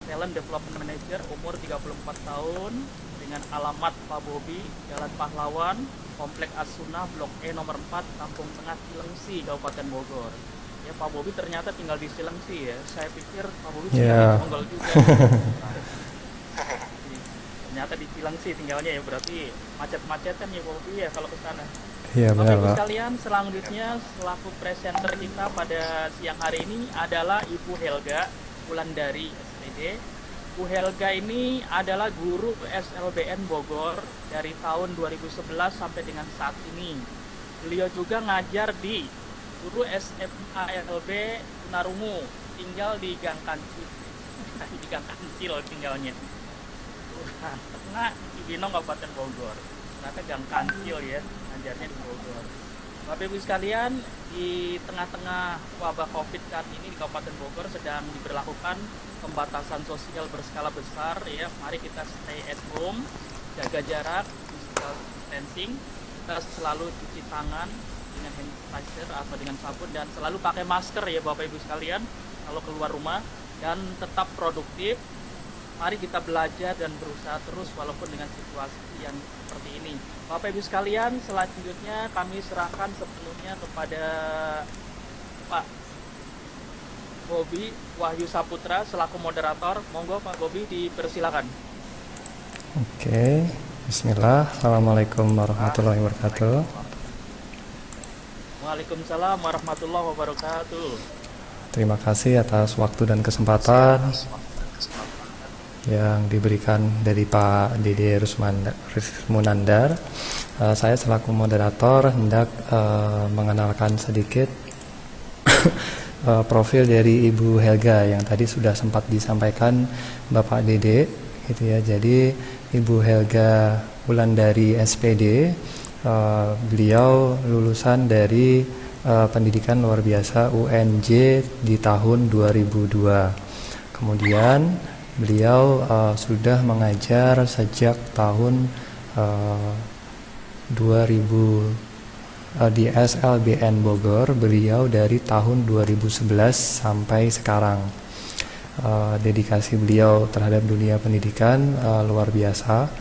Talent Development Manager, umur 34 tahun, dengan alamat Pak Bobi, Jalan Pahlawan, Komplek Asuna, Blok E nomor 4, Kampung Tengah, Cilengsi, Kabupaten Bogor. Ya, Pak Bobi ternyata tinggal di Cilengsi ya. Saya pikir Pak Bobi tinggal di Ya, Jonggol juga nih. Ternyata di Cilengsi tinggalnya ya, berarti macet-macetan ya Pak Bobi ya kalau ke sana. iya Bapak benar Ibu Pak. sekalian, selanjutnya selaku presenter kita pada siang hari ini adalah Ibu Helga Wulandari SPD. Bu Helga ini adalah guru SLBN Bogor dari tahun 2011 sampai dengan saat ini. Beliau juga ngajar di guru SMA LB Tunarungu, tinggal di Gang Kancil. Di Gang Kancil tinggalnya. Tengah Cibinong, Kabupaten Bogor. Ternyata Gang Kancil ya, ngajarnya di Bogor. Bapak Ibu sekalian, di tengah-tengah wabah COVID saat ini di Kabupaten Bogor sedang diberlakukan pembatasan sosial berskala besar ya. Mari kita stay at home, jaga jarak, physical distancing, kita selalu cuci tangan dengan hand sanitizer atau dengan sabun dan selalu pakai masker ya Bapak Ibu sekalian kalau keluar rumah, dan tetap produktif. Mari kita belajar dan berusaha terus walaupun dengan situasi yang seperti ini. Bapak Ibu sekalian, selanjutnya kami serahkan sepenuhnya kepada Pak Bobi Wahyu Saputra selaku moderator. Monggo Pak Bobi dipersilakan. Oke, Bismillah. Assalamualaikum warahmatullahi wabarakatuh. Waalaikumsalam warahmatullahi wabarakatuh. Terima kasih atas waktu dan kesempatan yang diberikan dari Pak Dede Rusmunandar. Saya selaku moderator hendak mengenalkan sedikit profil dari Ibu Helga yang tadi sudah sempat disampaikan Bapak Dede gitu ya. Jadi Ibu Helga Wulandari SPD, beliau lulusan dari pendidikan luar biasa UNJ di tahun 2002. Kemudian beliau sudah mengajar sejak tahun 2000 di SLBN Bogor. Beliau dari tahun 2011 sampai sekarang. Dedikasi beliau terhadap dunia pendidikan luar biasa.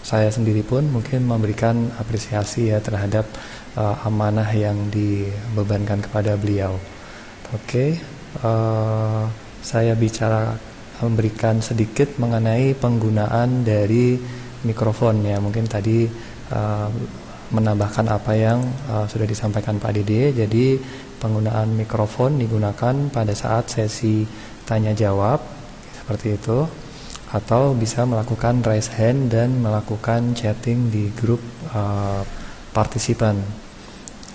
Saya sendiri pun mungkin memberikan apresiasi ya terhadap amanah yang dibebankan kepada beliau. Oke, saya memberikan sedikit mengenai penggunaan dari mikrofon ya. Mungkin tadi menambahkan apa yang sudah disampaikan Pak Dede. Jadi penggunaan mikrofon digunakan pada saat sesi tanya jawab seperti itu, atau bisa melakukan raise hand dan melakukan chatting di grup partisipan.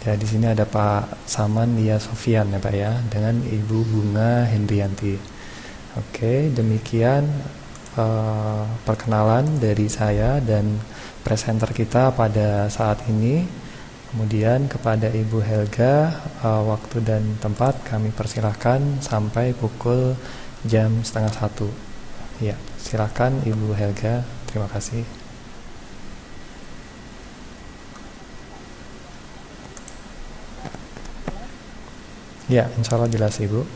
Ya, di sini ada Pak Saman Lia Sofian ya Pak ya, dengan Ibu Bunga Hendrianti. Oke, demikian perkenalan dari saya dan presenter kita pada saat ini. Kemudian kepada Ibu Helga, waktu dan tempat kami persilahkan sampai pukul jam 12:30. Ya, silakan Ibu Helga. Terima kasih. Ya, insya Allah jelas Ibu.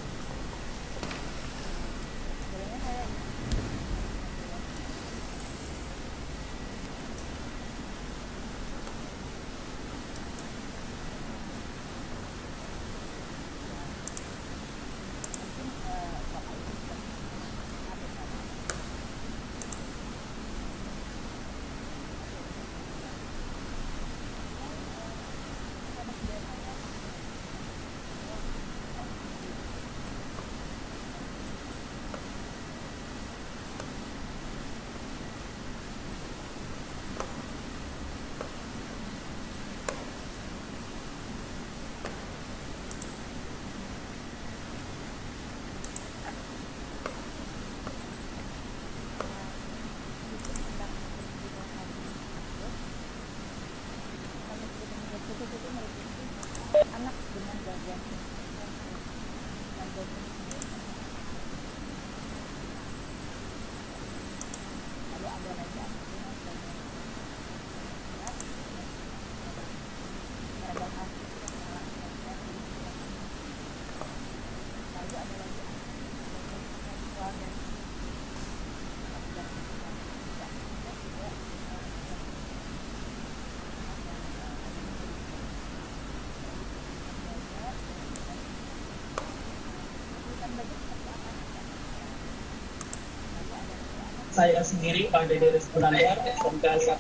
saya sendiri Pak Dede Rizky Nandar, SMK 1,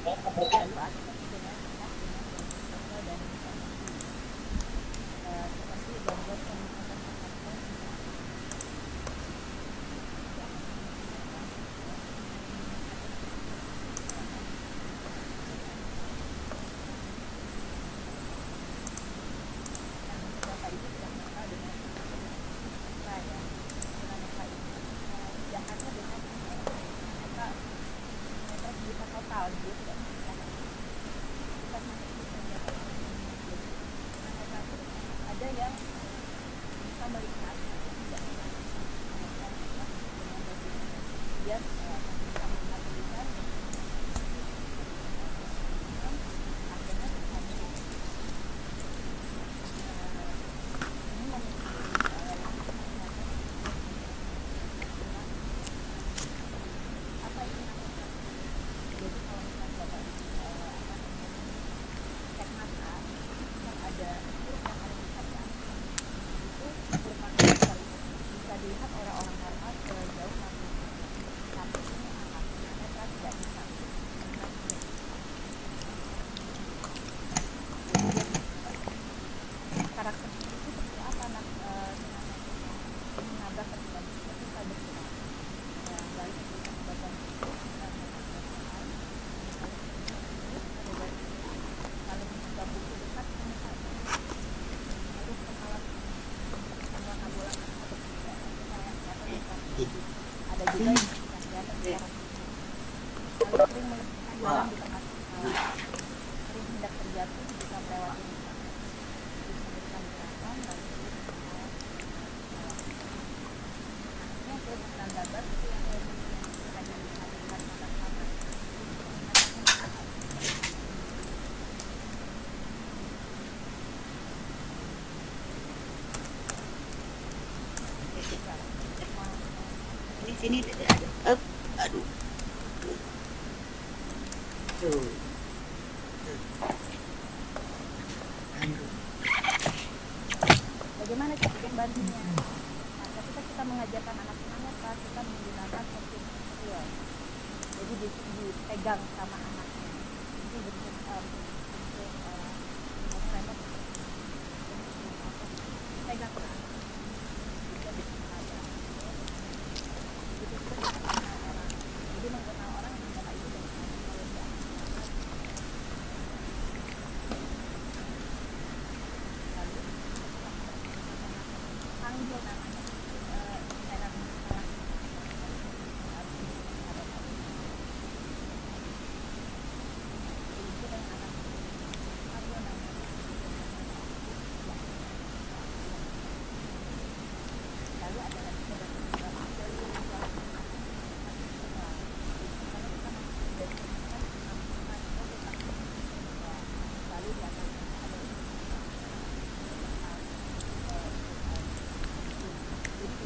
kemudian Sini ada. Aduh. Tuh. Bagaimana cara membantunya? Nah, ketika kita mengajarkan anak semangat, kita menggunakan posisi skill. Jadi dipegang sama anaknya. Ini bentuk remote. Pegang ke anak. Jadi mengenal orang yang bapak ibu dan kalau dia lalu panggil namanya cara salah itu dengan anak panggil namanya lalu ada lagi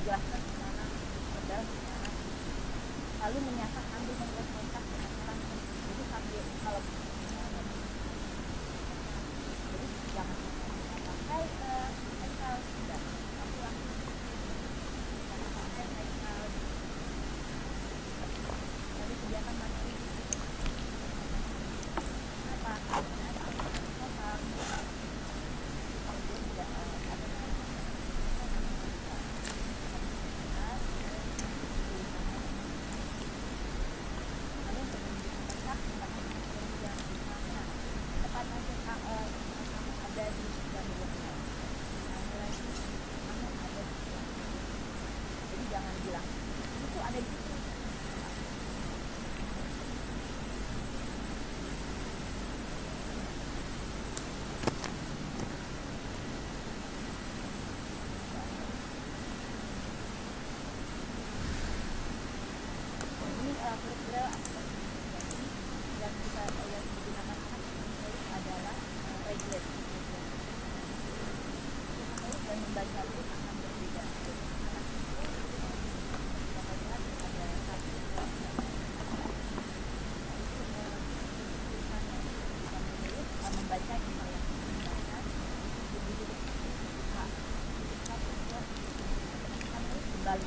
dijelaskan gimana modal gimana lalu menyasar sambil membuat kontak dengan orang jadi sambil kalau jadi jangan pakai Haikal tidak tapi langsung pakai Haikal lalu sediakan materi apa kontak tidak ada jangan bilang itu ada di situ. Ini kira-kira yang kita yang digunakan anak adalah regulate dan membaca itu akan berbeda. Membaca kembali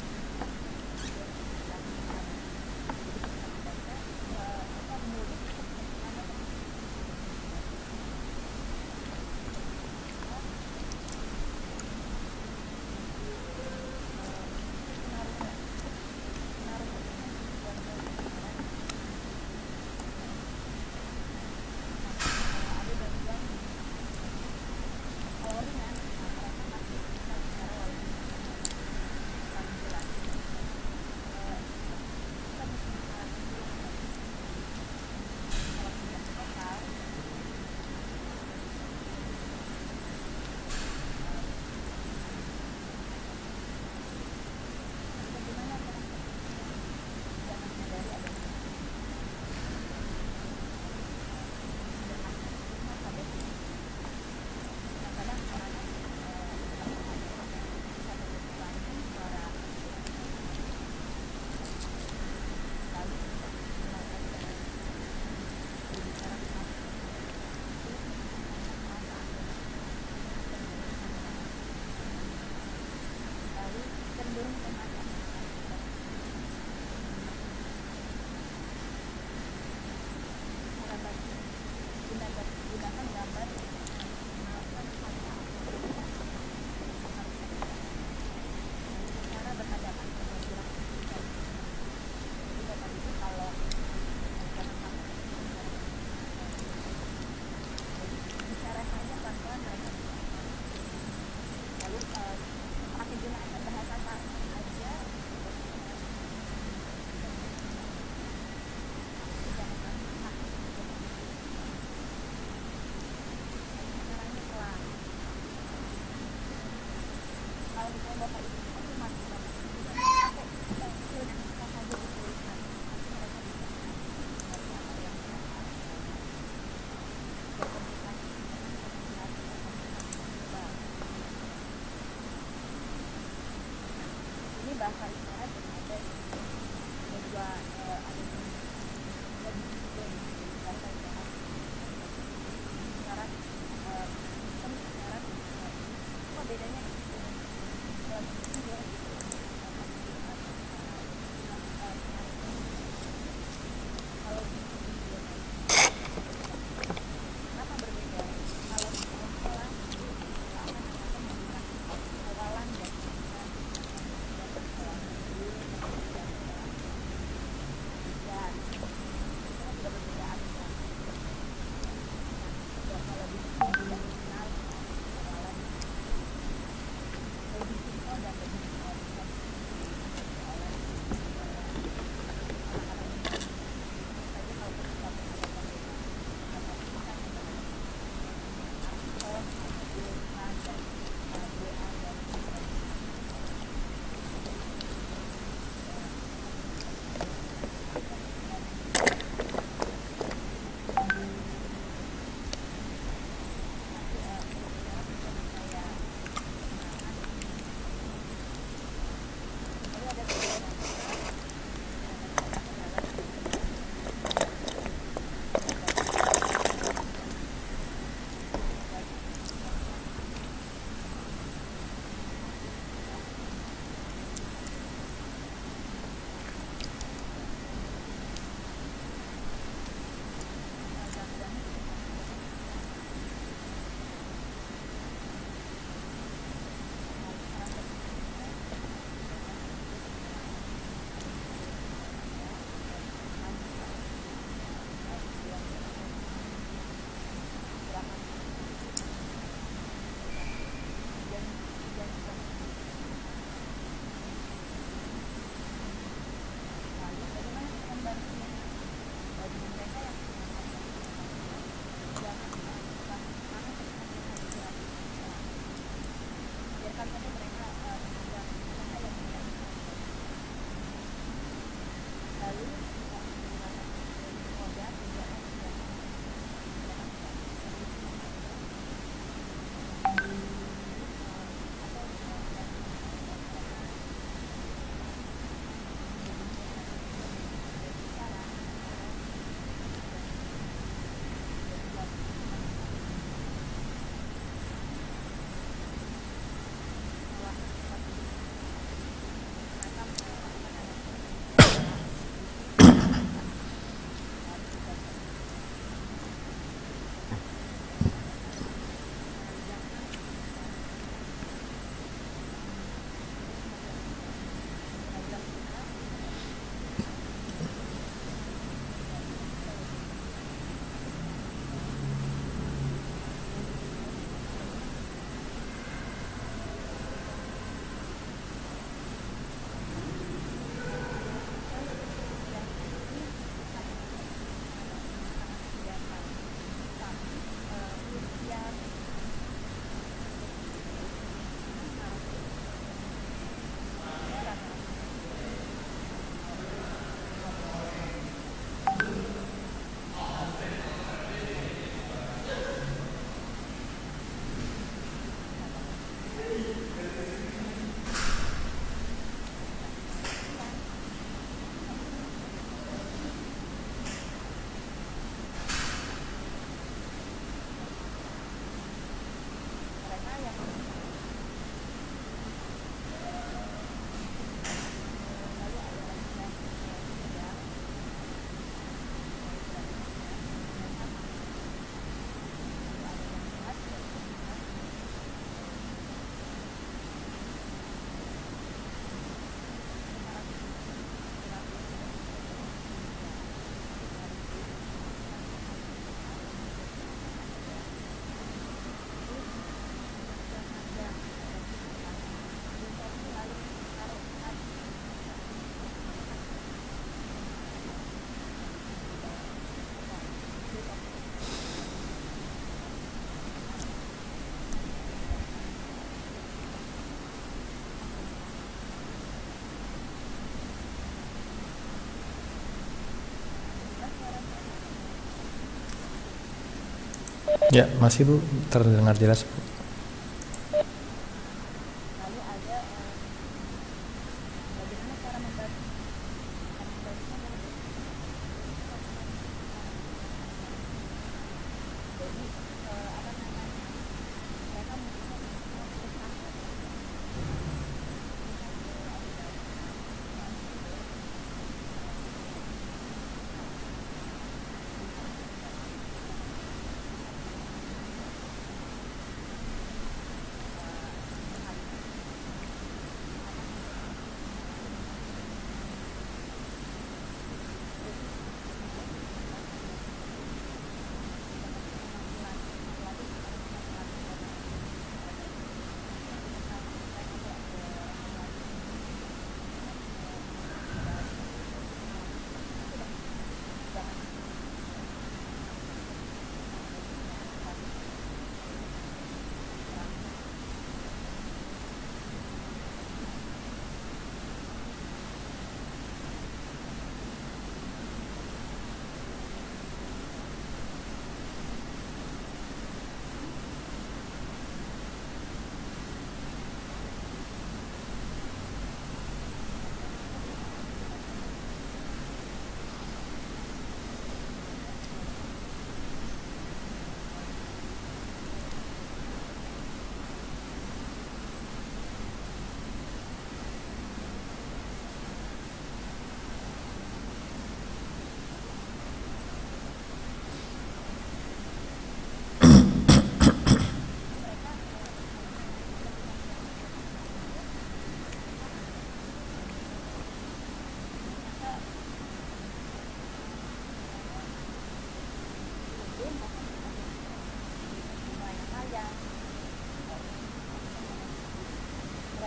bahasa isyarat dan ada juga ada di juga di bahasa isyarat. Isyarat sistem isyarat apa bedanya di sini? Kalau di sini dia gitu kalau di sini dia kenapa berbeda? Kalau di sekolah kita akan menggunakan hafalan dan dan itu kan sudah berbeda aturan. Ya, kalau di sini tidak dikenal hafalan lebih simpel dan lebih bisa oleh anak-anak saja kalau ketika menghadapkan kita Ya, masih Bu, terdengar jelas Bu. lalu ada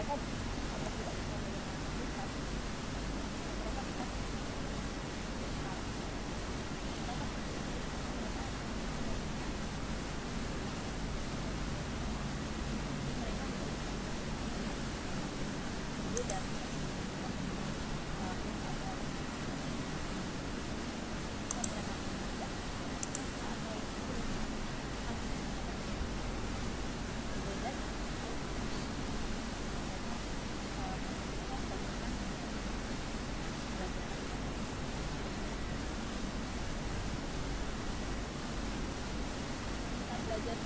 mereka apa tidak bisa menerima kejutan, mereka bisa beda. Belajar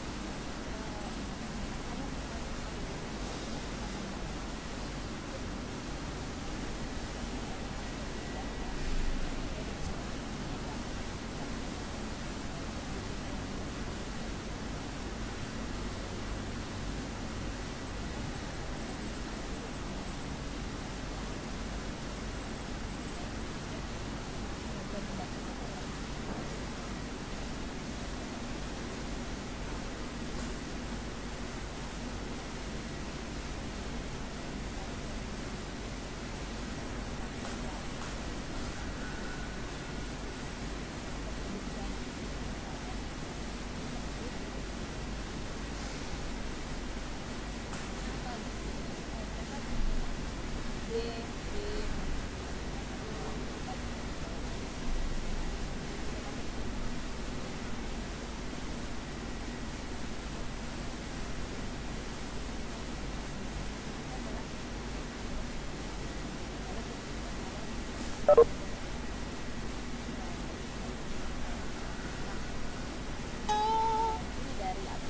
dari apa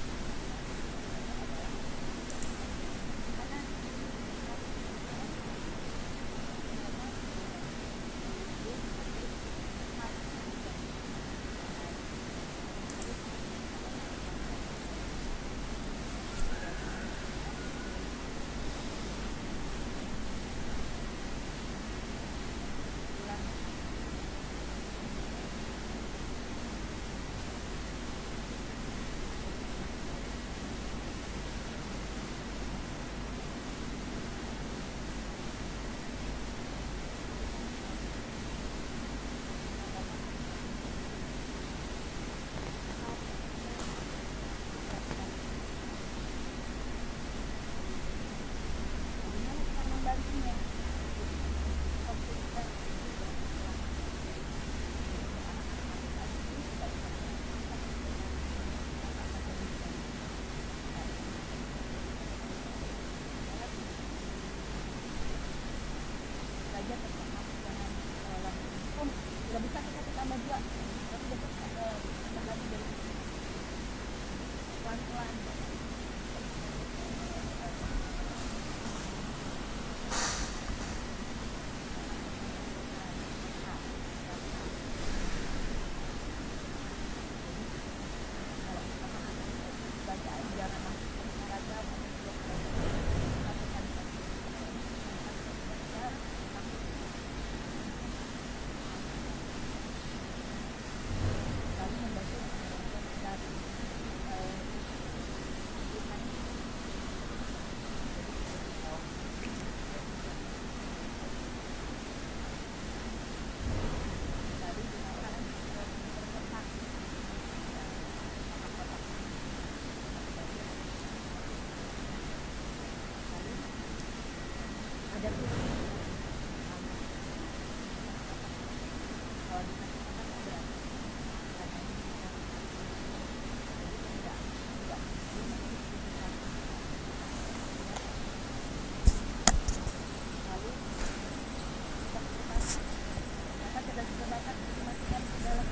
gimana kita membantunya. Belajar bersama, jangan langsung nggak bisa kita tambah dua, tapi besok tambah lagi dari pelan-pelan. Bacaan jangan langsung olahraga, lalu membantu dari tadi dimakan berkotak ada tuh kalau dikasih makan ada karena ini enggak lalu dapat tidak terbakar dimasukkan ke dalam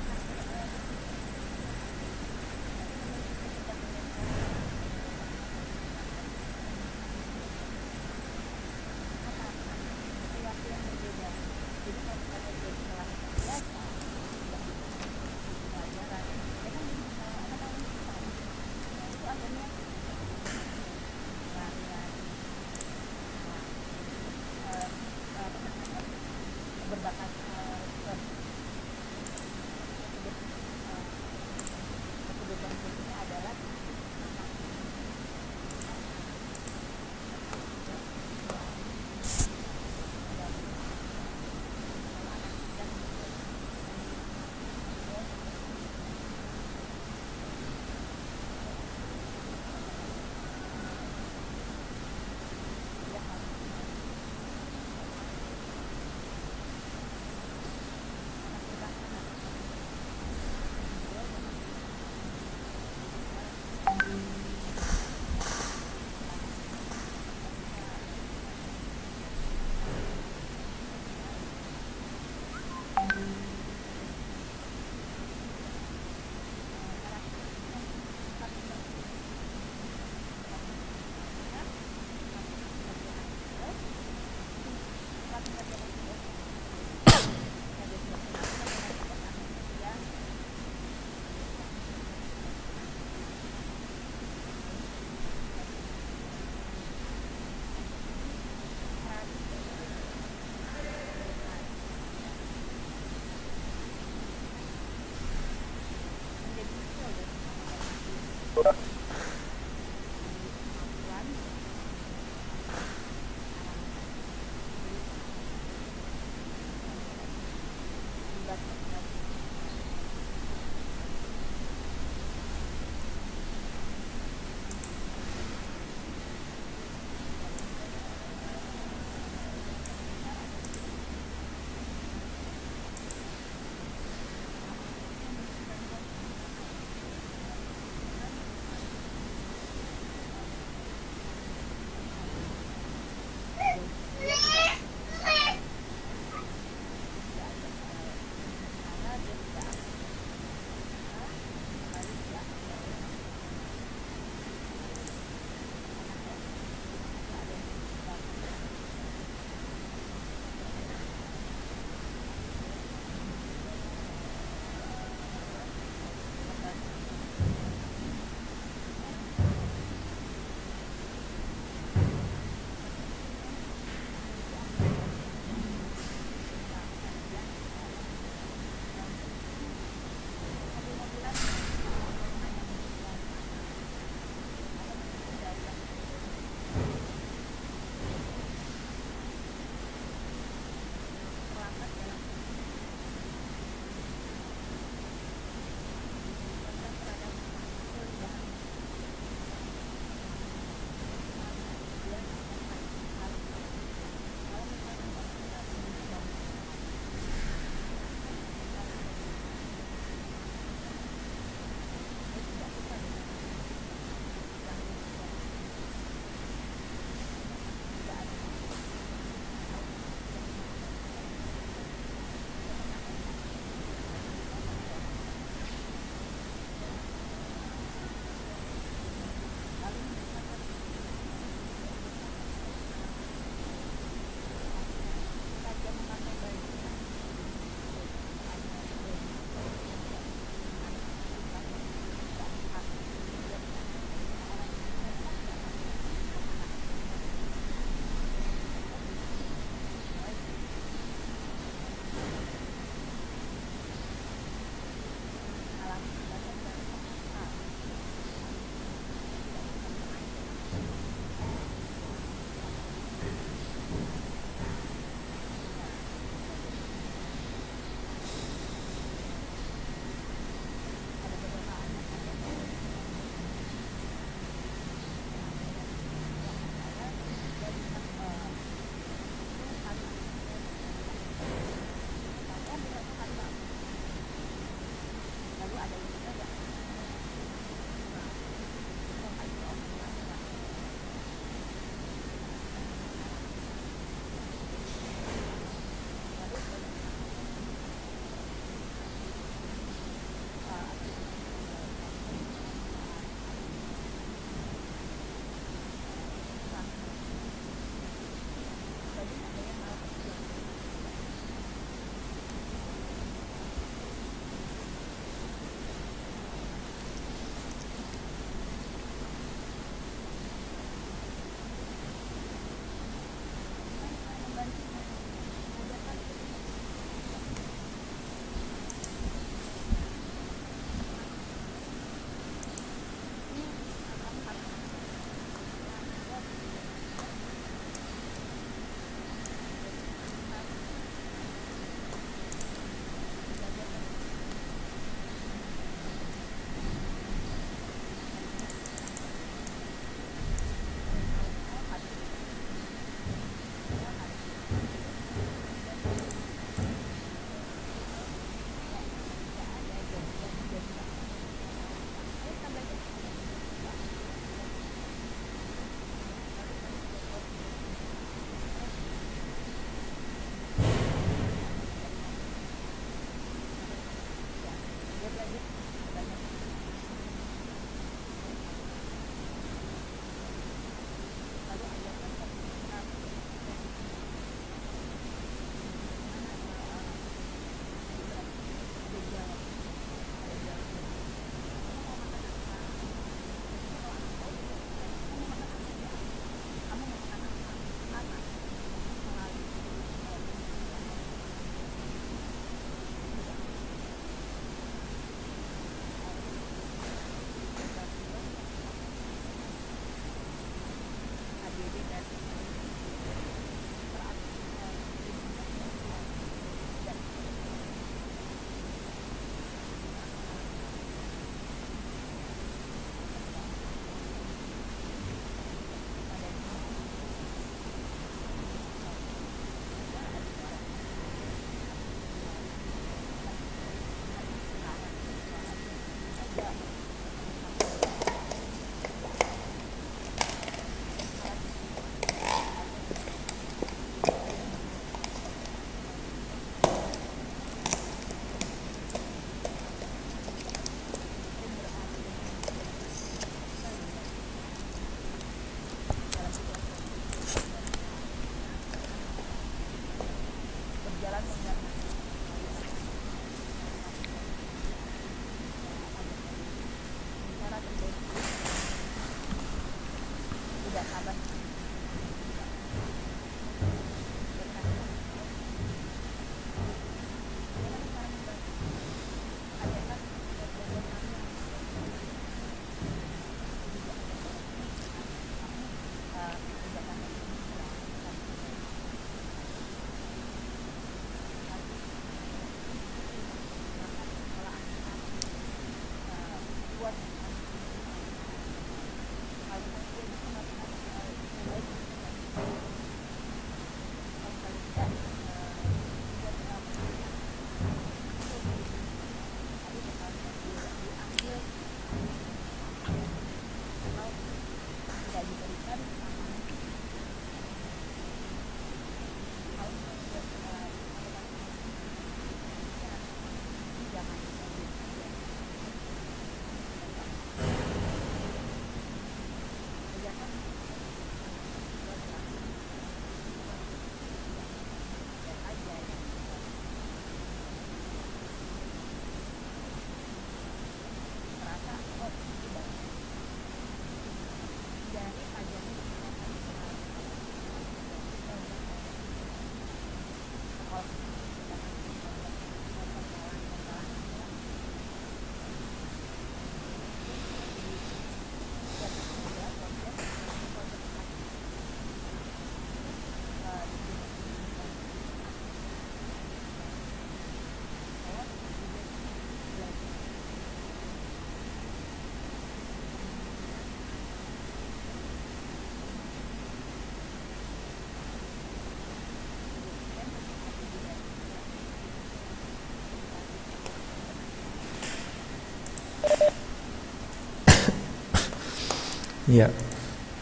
Ya,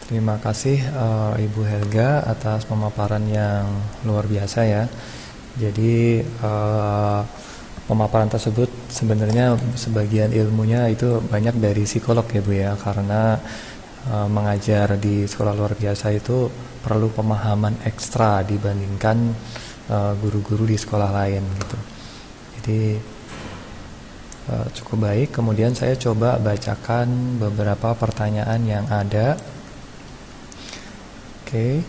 terima kasih Ibu Helga atas pemaparan yang luar biasa ya. Jadi pemaparan tersebut sebenarnya sebagian ilmunya itu banyak dari psikolog ya Bu ya, karena mengajar di sekolah luar biasa itu perlu pemahaman ekstra dibandingkan guru-guru di sekolah lain gitu. Jadi cukup baik. Kemudian saya coba bacakan beberapa pertanyaan yang ada. Oke.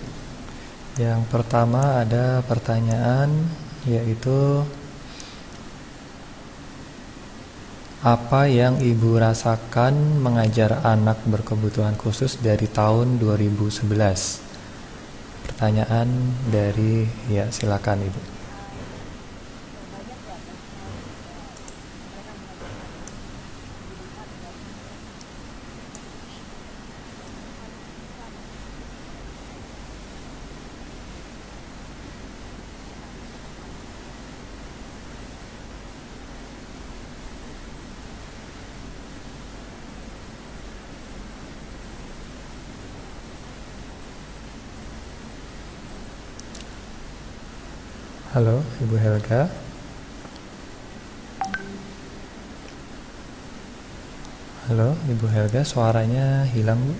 Yang pertama ada pertanyaan yaitu apa yang Ibu rasakan mengajar anak berkebutuhan khusus dari tahun 2011? Pertanyaan dari silakan Ibu. Halo, Ibu Helga. Halo, Ibu Helga, suaranya hilang, Bu.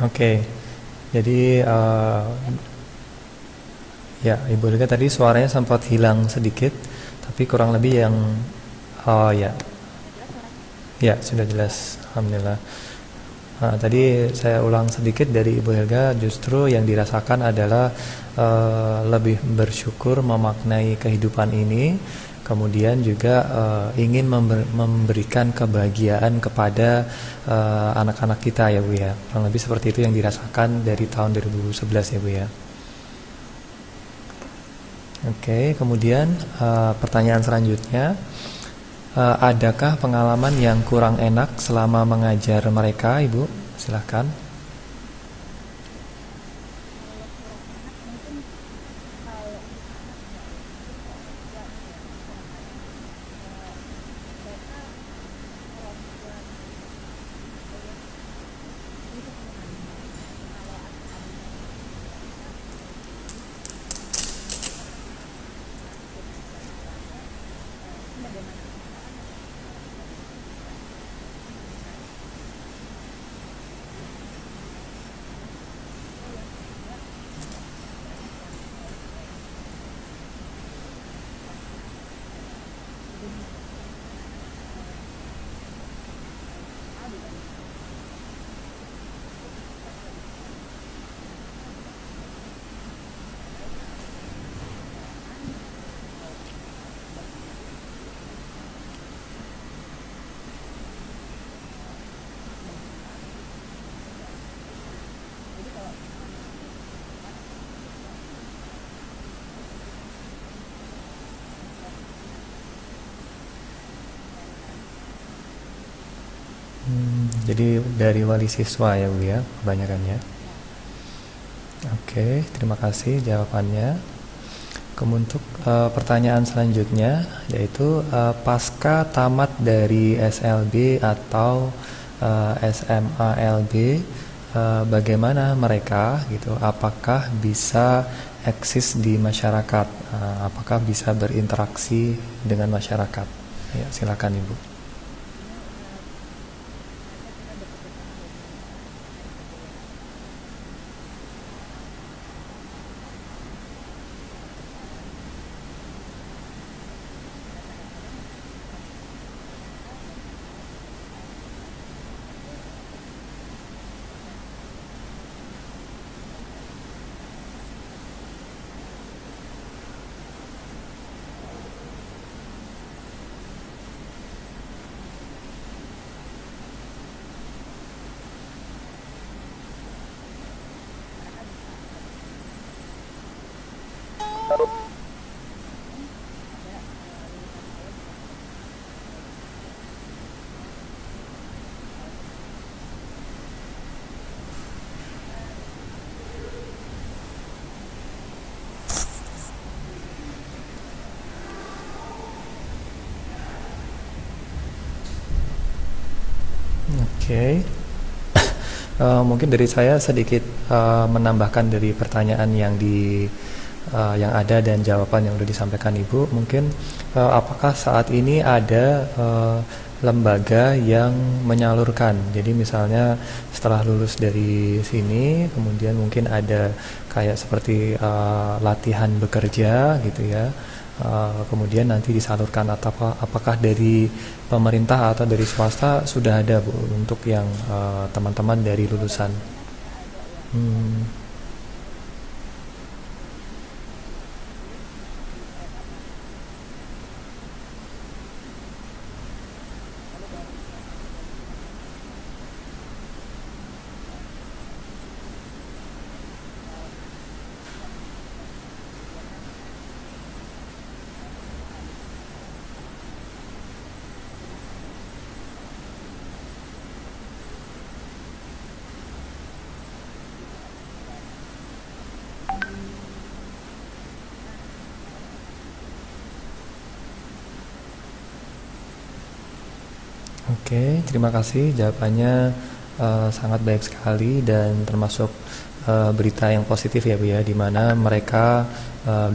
Oke, jadi ya, Ibu Helga tadi suaranya sempat hilang sedikit, tapi kurang lebih yang ya sudah jelas, alhamdulillah. Tadi saya ulang sedikit dari Ibu Helga, justru yang dirasakan adalah lebih bersyukur memaknai kehidupan ini, kemudian juga ingin memberikan kebahagiaan kepada anak-anak kita ya Bu ya. Kurang lebih seperti itu yang dirasakan dari tahun 2011 ya Bu ya. Oke, kemudian pertanyaan selanjutnya, adakah pengalaman yang kurang enak selama mengajar mereka, Ibu? Silahkan. Jadi dari wali siswa ya Bu ya, kebanyakannya. Oke, terima kasih jawabannya. Kemudian untuk pertanyaan selanjutnya yaitu pasca tamat dari SLB atau SMA LB, bagaimana mereka gitu? Apakah bisa eksis di masyarakat? Apakah bisa berinteraksi dengan masyarakat? Ya, silakan Ibu. Oke. Mungkin dari saya sedikit menambahkan dari pertanyaan yang ada dan jawaban yang sudah disampaikan Ibu. Mungkin apakah saat ini ada lembaga yang menyalurkan? Jadi misalnya setelah lulus dari sini, kemudian mungkin ada kayak seperti latihan bekerja gitu ya. Kemudian nanti disalurkan, atau apakah dari pemerintah atau dari swasta sudah ada Bu untuk yang teman-teman dari lulusan? Hmm, Oke, terima kasih jawabannya sangat baik sekali dan termasuk berita yang positif ya Bu ya, di mana mereka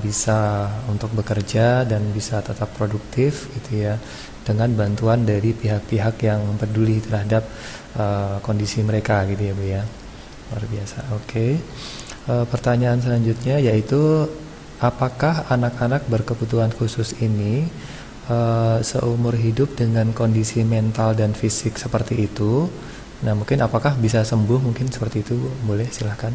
bisa untuk bekerja dan bisa tetap produktif gitu ya, dengan bantuan dari pihak-pihak yang peduli terhadap kondisi mereka gitu ya Bu ya. Luar biasa. Oke. Pertanyaan selanjutnya yaitu, apakah anak-anak berkebutuhan khusus ini seumur hidup dengan kondisi mental dan fisik seperti itu? Nah, mungkin apakah bisa sembuh, mungkin seperti itu, boleh silahkan.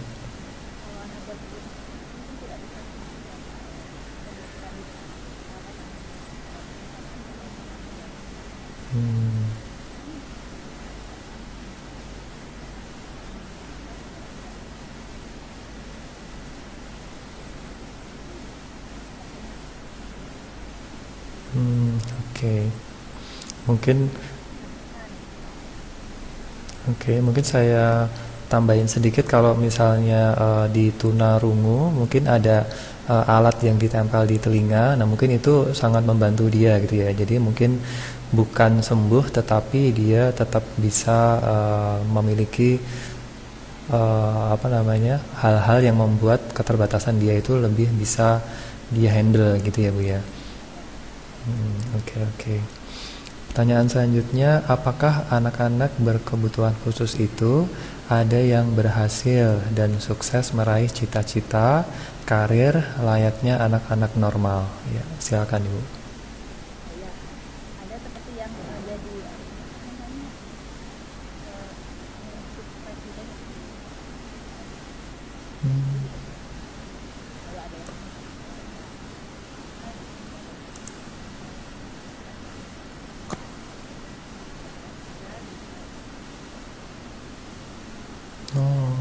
Hmm, oke. Mungkin mungkin saya tambahin sedikit, kalau misalnya di tunarungu mungkin ada alat yang ditempel di telinga. Nah, mungkin itu sangat membantu dia gitu ya. Jadi mungkin bukan sembuh, tetapi dia tetap bisa memiliki apa namanya, hal-hal yang membuat keterbatasan dia itu lebih bisa dia handle gitu ya Bu ya. Oke, oke. Pertanyaan selanjutnya, apakah anak-anak berkebutuhan khusus itu ada yang berhasil dan sukses meraih cita-cita karir layaknya anak-anak normal? Ya, silakan Ibu. Ya, ada seperti yang jadi namanya presiden, Hmm. kalau ada yang Oh,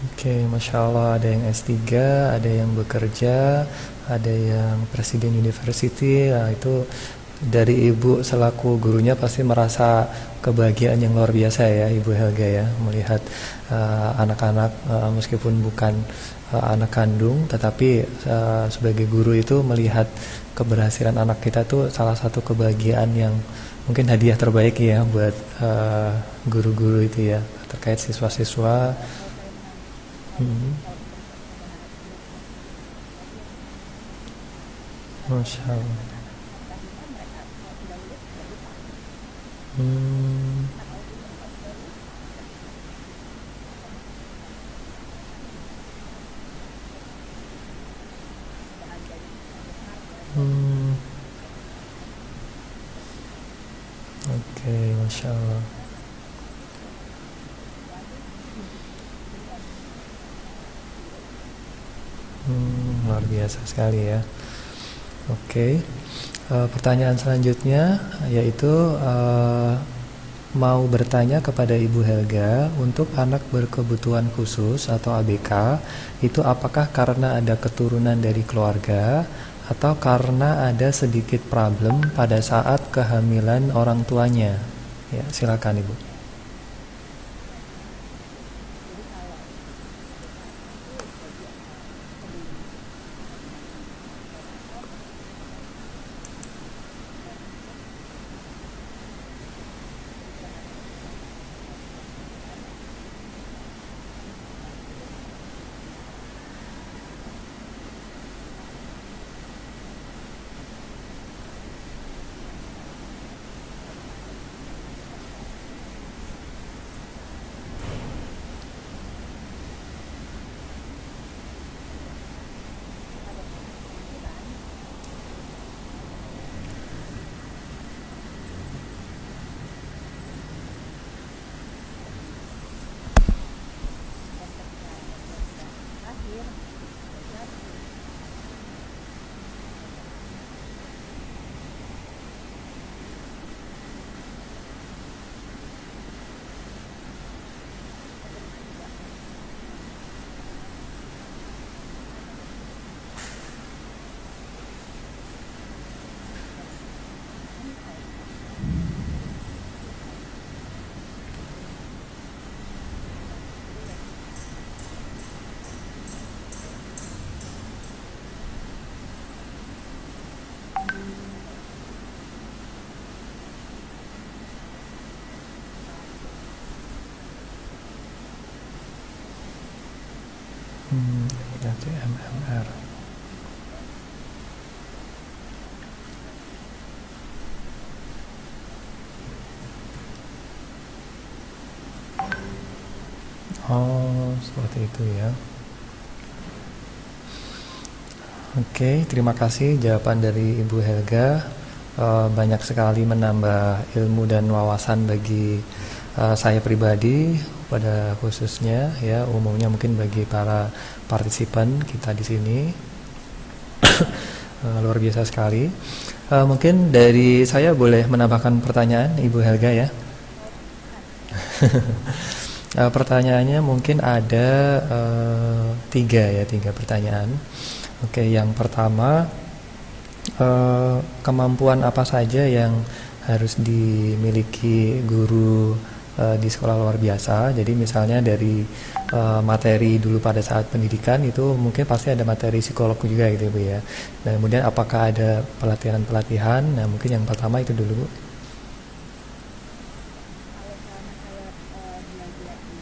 oke, Masya Allah, ada yang S3, ada yang bekerja, ada yang presiden university. Nah, itu dari Ibu selaku gurunya pasti merasa kebahagiaan yang luar biasa ya Ibu Helga ya, melihat anak-anak meskipun bukan anak kandung, tetapi sebagai guru itu melihat keberhasilan anak kita tuh salah satu kebahagiaan yang mungkin hadiah terbaik ya buat guru-guru itu ya, terkait siswa-siswa. Hmm, Masya Allah. Hmm, hmm, oke, Masya Allah. Luar biasa sekali ya. Oke. Pertanyaan selanjutnya yaitu mau bertanya kepada Ibu Helga, untuk anak berkebutuhan khusus atau ABK itu apakah karena ada keturunan dari keluarga atau karena ada sedikit problem pada saat kehamilan orang tuanya? Ya, silakan Ibu. Sebentar. Oh, seperti itu ya. Oke, terima kasih jawaban dari Ibu Helga. Banyak sekali menambah ilmu dan wawasan bagi saya pribadi, pada khususnya ya, umumnya mungkin bagi para partisipan kita di sini. Luar biasa sekali. Mungkin dari saya boleh menambahkan pertanyaan, Ibu Helga ya. Pertanyaannya mungkin ada tiga pertanyaan. Oke, yang pertama, kemampuan apa saja yang harus dimiliki guru di sekolah luar biasa? Jadi misalnya dari materi dulu pada saat pendidikan itu mungkin pasti ada materi psikolog juga gitu Bu ya. Dan kemudian apakah ada pelatihan-pelatihan? Nah mungkin yang pertama itu dulu Bu. Kalau selama saya belajar di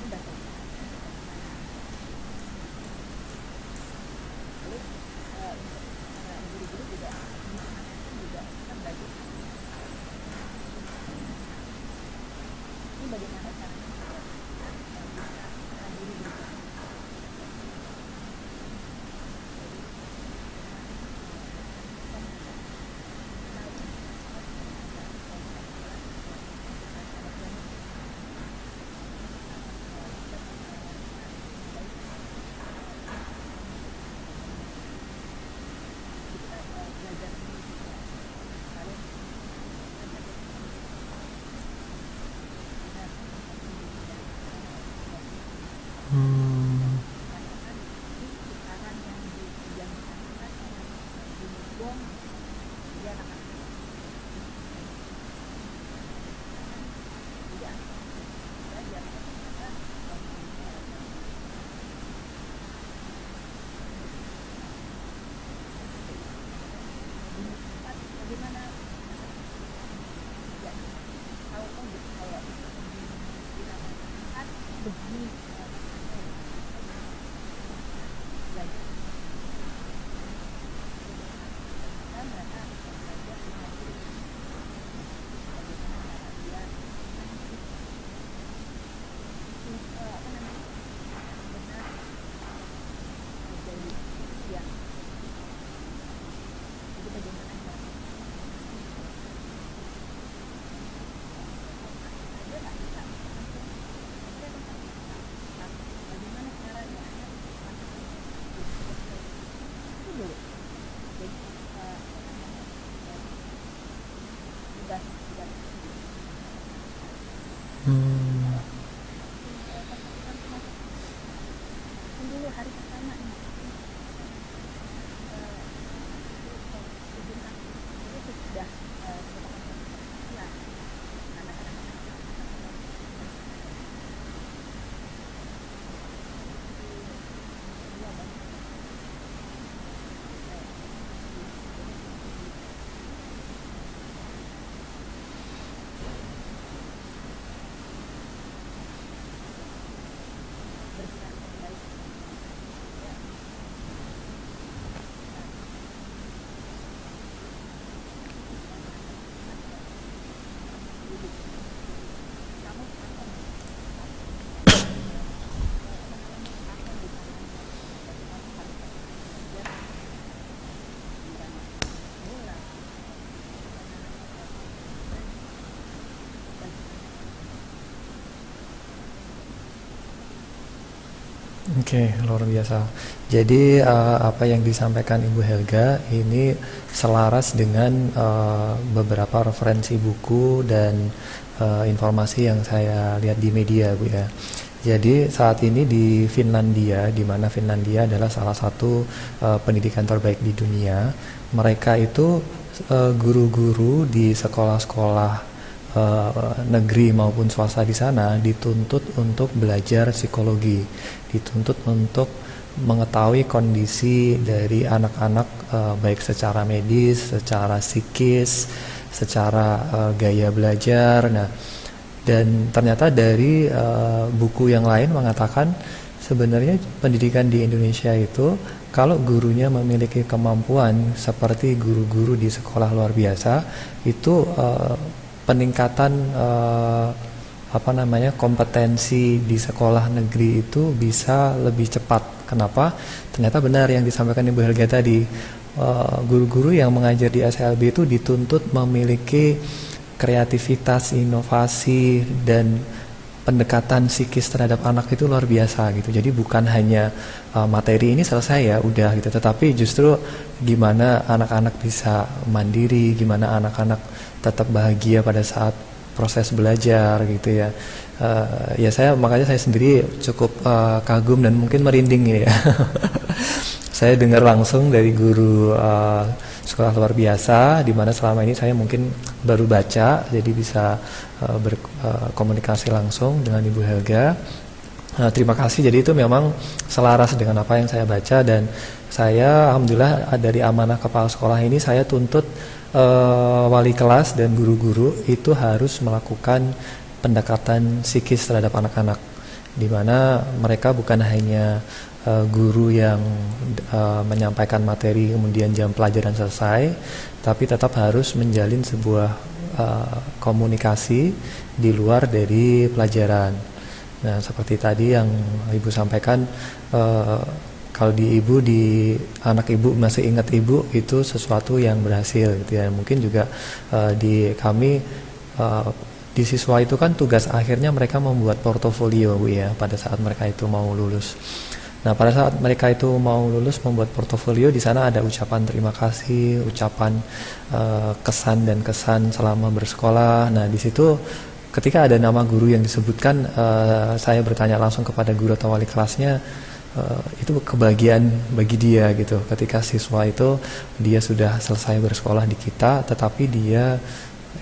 tidak belajar Hmm. bagaimana caranya diri berjalan. Hmm. Sekarang yang di yang bersangkutan bom dia anak-anak tidak belajar bagaimana ya kalau kalau begini Hmm. dulu hari pertama ini itu sudah Oke, luar biasa. Jadi apa yang disampaikan Ibu Helga ini selaras dengan beberapa referensi buku dan informasi yang saya lihat di media, Bu ya. Jadi saat ini di Finlandia, di mana Finlandia adalah salah satu pendidikan terbaik di dunia, mereka itu guru-guru di sekolah-sekolah negeri maupun swasta di sana dituntut untuk belajar psikologi, dituntut untuk mengetahui kondisi dari anak-anak baik secara medis, secara psikis, secara gaya belajar. Nah, dan ternyata dari buku yang lain mengatakan sebenarnya pendidikan di Indonesia itu kalau gurunya memiliki kemampuan seperti guru-guru di sekolah luar biasa, itu peningkatan kompetensi di sekolah negeri itu bisa lebih cepat. Kenapa? Ternyata benar yang disampaikan Ibu Helga tadi, guru-guru yang mengajar di SLB itu dituntut memiliki kreativitas, inovasi, dan pendekatan psikis terhadap anak itu luar biasa gitu. Jadi bukan hanya materi ini selesai ya udah gitu, tetapi justru gimana anak-anak bisa mandiri, gimana anak-anak tetap bahagia pada saat proses belajar gitu ya. Ya makanya saya sendiri cukup kagum dan mungkin merinding ini ya. Saya dengar langsung dari guru sekolah luar biasa, di mana selama ini saya mungkin baru baca, jadi bisa berkomunikasi langsung dengan Ibu Helga. Terima kasih, jadi itu memang selaras dengan apa yang saya baca, dan saya alhamdulillah dari amanah kepala sekolah ini saya tuntut wali kelas dan guru-guru itu harus melakukan pendekatan psikis terhadap anak-anak, di mana mereka bukan hanya guru yang menyampaikan materi kemudian jam pelajaran selesai, tapi tetap harus menjalin sebuah komunikasi di luar dari pelajaran. Nah, seperti tadi yang Ibu sampaikan, kalau di Ibu, di anak Ibu masih ingat Ibu, itu sesuatu yang berhasil gitu ya. Mungkin juga di kami di siswa itu kan tugas akhirnya mereka membuat portofolio, Bu ya, pada saat mereka itu mau lulus. Nah, pada saat mereka itu mau lulus membuat portofolio, di sana ada ucapan terima kasih, ucapan kesan dan kesan selama bersekolah. Nah, di situ ketika ada nama guru yang disebutkan, saya bertanya langsung kepada guru atau wali kelasnya, itu kebahagiaan bagi dia gitu. Ketika siswa itu dia sudah selesai bersekolah di kita, tetapi dia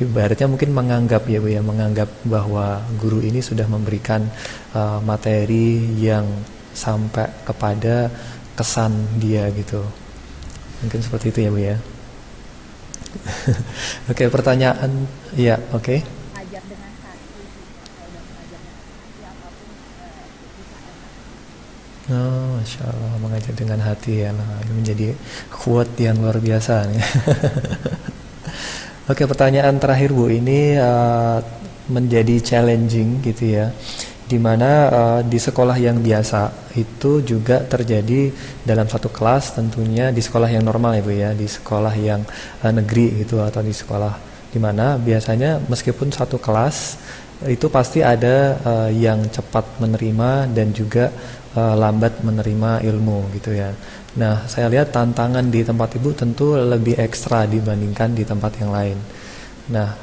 ibaratnya mungkin menganggap ya Bu ya, menganggap bahwa guru ini sudah memberikan materi yang sampai kepada kesan dia gitu. Mungkin seperti itu ya Bu ya. Oke, pertanyaan ya, oke. Mengajar dengan hati, kalau udah mengajar dengan hati apapun bisa enak. Oh, Masya Allah, mengajar dengan hati ya. Nah, ini menjadi quote yang luar biasa nih. Oke, pertanyaan terakhir Bu, ini menjadi challenging gitu ya, dimana di sekolah yang biasa itu juga terjadi dalam satu kelas, tentunya di sekolah yang normal ya Bu ya, di sekolah yang negeri gitu, atau di sekolah dimana biasanya meskipun satu kelas itu pasti ada yang cepat menerima dan juga lambat menerima ilmu gitu ya. Nah, saya lihat tantangan di tempat Ibu tentu lebih ekstra dibandingkan di tempat yang lain. Nah,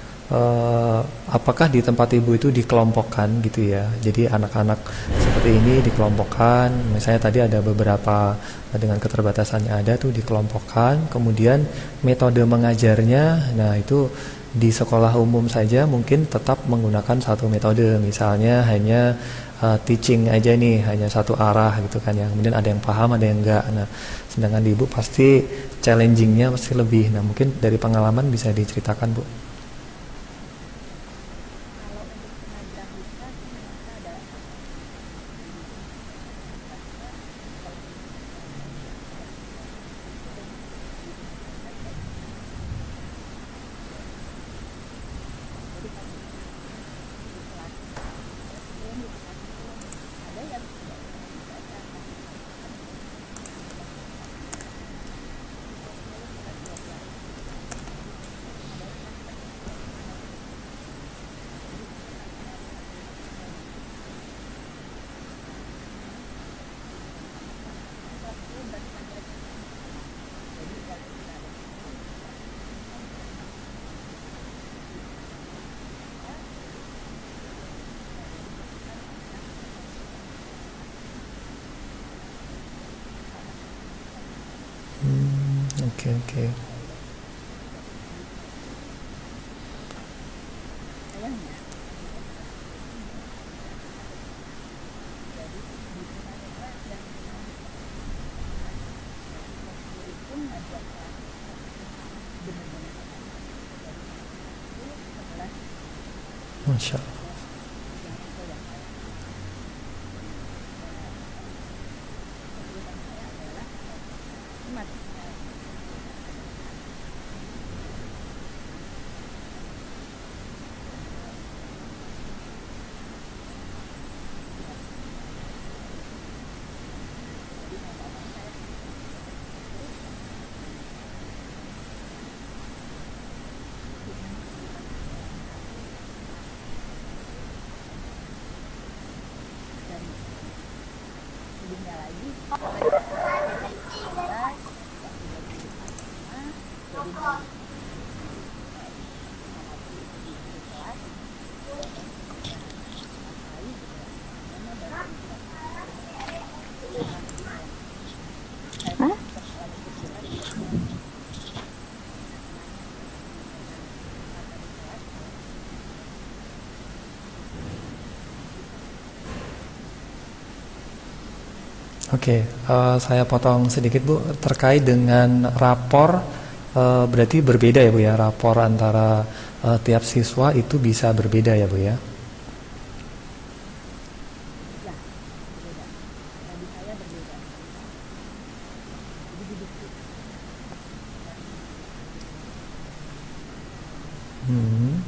apakah di tempat Ibu itu dikelompokkan gitu ya? Jadi anak-anak seperti ini dikelompokkan, misalnya tadi ada beberapa dengan keterbatasannya ada tuh dikelompokkan, kemudian metode mengajarnya, nah itu di sekolah umum saja mungkin tetap menggunakan satu metode, misalnya hanya teaching aja nih, hanya satu arah gitu kan ya, kemudian ada yang paham ada yang enggak. Nah, sedangkan di Ibu pasti challengingnya pasti lebih. Nah, mungkin dari pengalaman bisa diceritakan Bu. Kalau untuk tunagrahita sih mereka ada jadi kan di kelas sebelum di kelas itu ada yang tidak bisa baca tapi Oke. sayangnya jadi pun ngajak benar-benar setelah Masya Allah. dan sebelumnya lagi Oke, saya potong sedikit Bu, terkait dengan rapor, berarti berbeda ya Bu ya, rapor antara tiap siswa itu bisa berbeda ya Bu ya? ya berbeda, bagi saya berbeda, jadi didikti Hmm.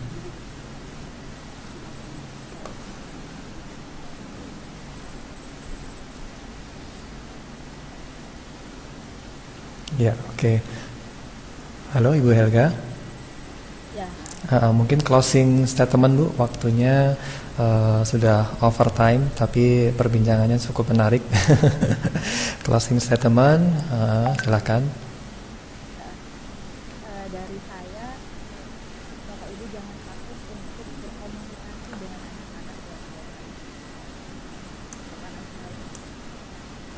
Ya, oke. Halo Ibu Helga. ya. Mungkin closing statement Bu, waktunya sudah overtime, tapi perbincangannya cukup menarik. Closing statement, silakan. Dari saya, Bapak Ibu jangan takut untuk berkomunikasi dengan anak-anak ya. Karena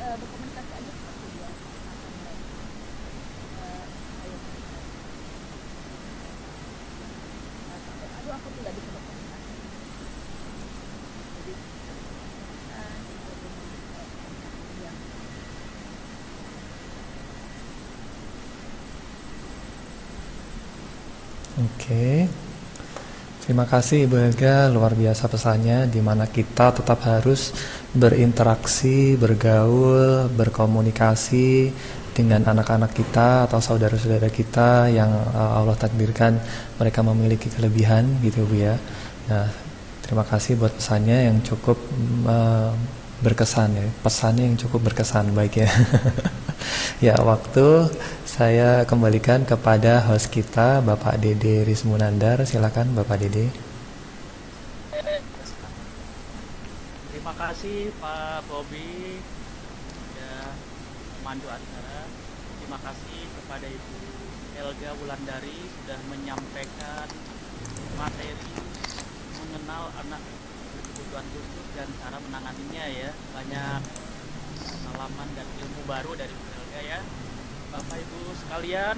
saya berkomunikasi aja seperti biasa sama mereka. Saya aduh aku tidak bisa berkomunikasi. Jadi yang Oke. Terima kasih Ibu Helga, luar biasa pesannya, di mana kita tetap harus berinteraksi, bergaul, berkomunikasi dengan anak-anak kita atau saudara-saudara kita yang Allah takdirkan mereka memiliki kelebihan gitu Bu ya. Nah, terima kasih buat pesannya yang cukup berkesan ya, pesannya yang cukup berkesan, baik ya. Ya, waktu saya kembalikan kepada host kita Bapak Dede Rismunandar. Silakan Bapak Dede. Terima kasih Pak Bobi ya, pemandu acara. Terima kasih kepada Ibu Helga Wulandari sudah menyampaikan materi mengenal anak berkebutuhan khusus dan cara menanganinya ya. Banyak pengalaman dan ilmu baru dari Bu Helga ya. Bapak Ibu sekalian,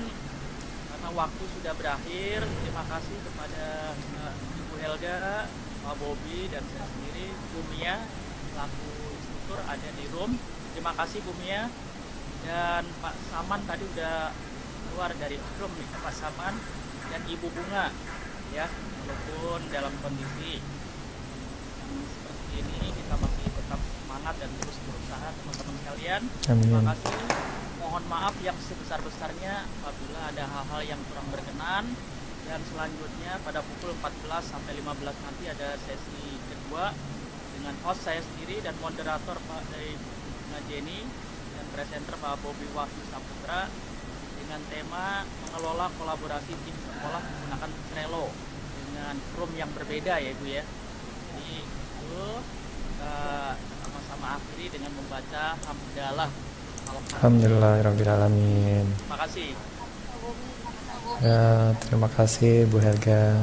karena waktu sudah berakhir, terima kasih kepada Ibu Helga, Pak Bobi, dan saya sendiri, Bu Mia, selaku instruktur ada di room. Terima kasih Bu Mia. Dan Pak Saman tadi udah keluar dari room nih, Pak Saman dan Ibu Bunga ya, walaupun dalam kondisi yang seperti ini kita masih tetap semangat dan terus berusaha teman-teman sekalian. Terima Amin. kasih. Mohon maaf yang sebesar-besarnya apabila ada hal-hal yang kurang berkenan. Dan selanjutnya pada pukul 14 sampai 15 nanti ada sesi kedua dengan host saya sendiri dan moderator Pak dari Bunga Jenny dan presenter Pak Bobi Wahyu Saputra dengan tema mengelola kolaborasi tim sekolah menggunakan Trello dengan room yang berbeda ya Ibu ya. Jadi itu kita sama-sama akhiri dengan membaca hamdalah. Alhamdulillahirrahmanirrahim. Terima kasih. Ya, terima kasih Bu Helga.